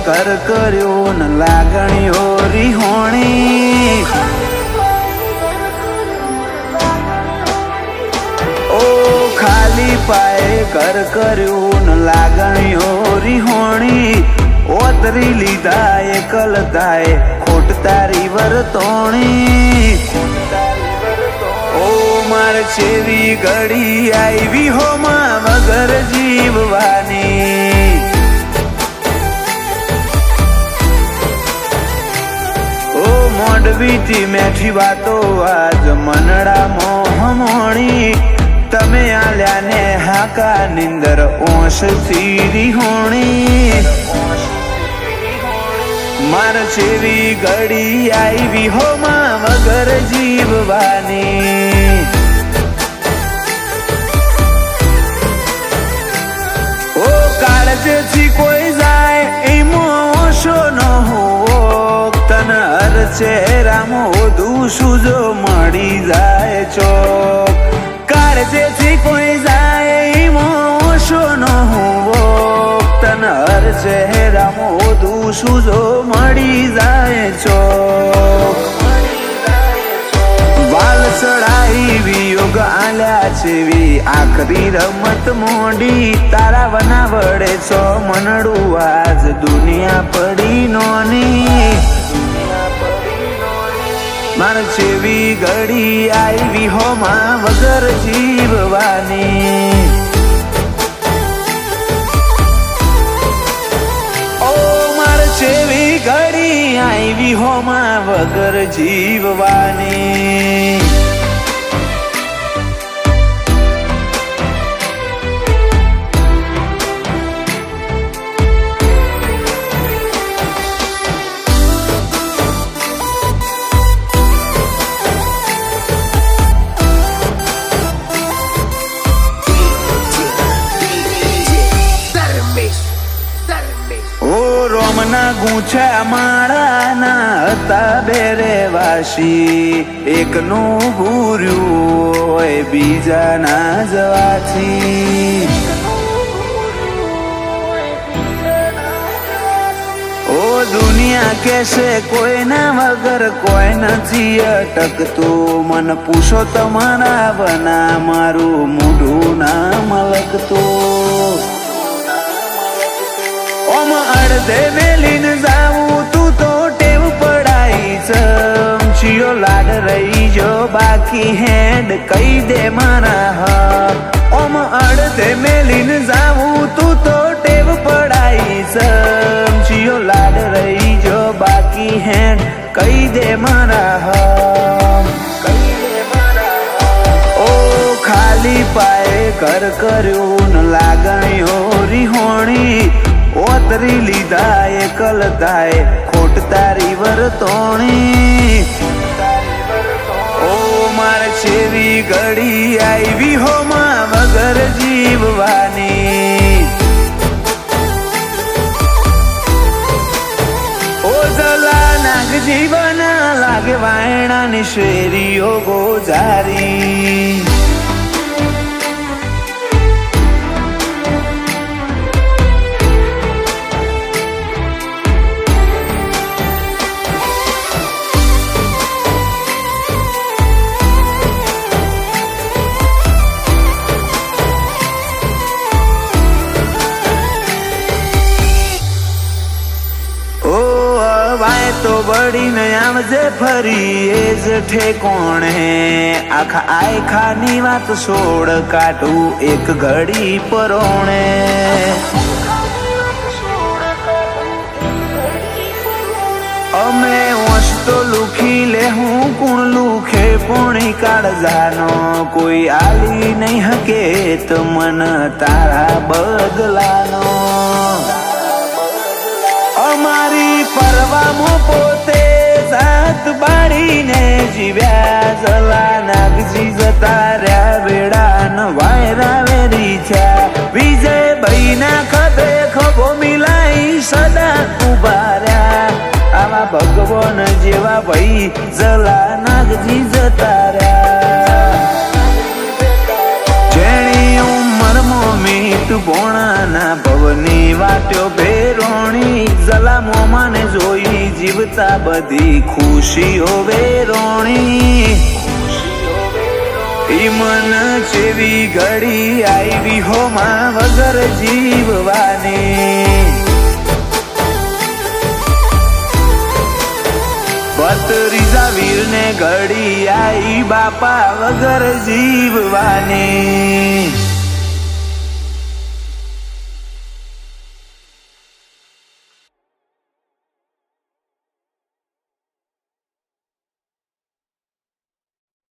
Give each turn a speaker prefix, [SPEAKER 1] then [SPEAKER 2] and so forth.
[SPEAKER 1] કર કર્યો ને લાગણીઓ રીહોણી ઓ ખાલી પાયે કર કર્યું ને લાગણીઓ રીહોણી ઓતરી લીધા એકલતાએ ખોટ તારી વર્તોણી ઓ માર છેવી ઘડી આવી હોમાં વગર જીવવાની ઓ મોડવીથી મેઠી વાતો આજ મનડા મોહમોણી તમે આલ્યા ને હાકા નિંદર ઓશ સીરી હોણી માર છેવી ઘડી આવી હોમાં વગર જીવવાની ઓ કાળજેથી કોઈ જાય એમો ઓશો ન હોવો તન હર ચહેરામાં વધુ સુજો મળી જાય ચોક કાળજેથી કોઈ જાય એમો ઓશો ન હોવો તન હર ચહેરામાં વધુ સુજો મળી જાય ચોક વાલ ચડાઈ વિયોગ આલ્યા છેવી આખરી રમત મોડી તારા વના વડે છો મનડું આજ દુનિયા પડી નોની માર છેવી ઘડી આવી હોમાં વગર જીવવાની ઓ માર છેવી ઘડી આવી હોમાં વગર જીવવાની રોમના ગૂંછા માળાના હતા બેરે વાસી એકનું ભૂર્યું હોય બીજાના જવાથી ઓ દુનિયા કેસે કોઈના વગર કોઈ નથી અટકતું મન પૂછો તમારા વના મારું મોઢું ના મલકતું ઓમ અડધે મેલીને જાવું તું તો ટેવ પડાઈ ચમચીઓ લાડ રહી જો બાકી હેડ કહી દે મારા હક ઓમ અડધે મેલીને જાવું તું તો ટેવ પડાઈ ચમચીઓ લાડ રહી જો બાકી હેડ કહી દે મારા હક ઓ ખાલી પાયે કર કર્યું ને લાગણીઓ રીહોણી ઓતરી લીધા એકલતાએ ખોટ તારી વર્તોણી ઓ માર છેવી ઘડી આવી હોમાં વગર જીવવાની ઓ જલા નાગ જીવન લાગે વાયણાની શેરીઓ ગોજારી તો બળીને આવજે ફરી એ જ ઠેકોણે આખા આયખાની વાત છોડ કાઢું એક ઘડી પરોણે અમે ઓશ તો લુખી લે હું કુણ લુખે પોણી કાળજાનો કોઈ આલી નહીં હકે તો મન તારા બદલાનો અમારી પરવામાં પોતે જાત બાળીને જીવ્યા જલા નાગજી જતા રહ્યા વેડા ન વાયરા વેરી થયા વિજય ભાઈ ના ખભે ખભો મિલાઈ સદા ઉભા રહ્યા આવા ભગવાન જેવા ભાઈ જલા નાગજી જતા રહ્યા જેણી ઉંમર મોમીટ ભોણાના ભવની વાટ્યો ભેરોણી જલા કરતા બધી ખુશીઓ વેરોણી ઈ મન જેવી ઘડી આવી હોમાં વગર જીવવાની ભત્રીજા વીરને ઘડી આઈ બાપા વગર જીવવાની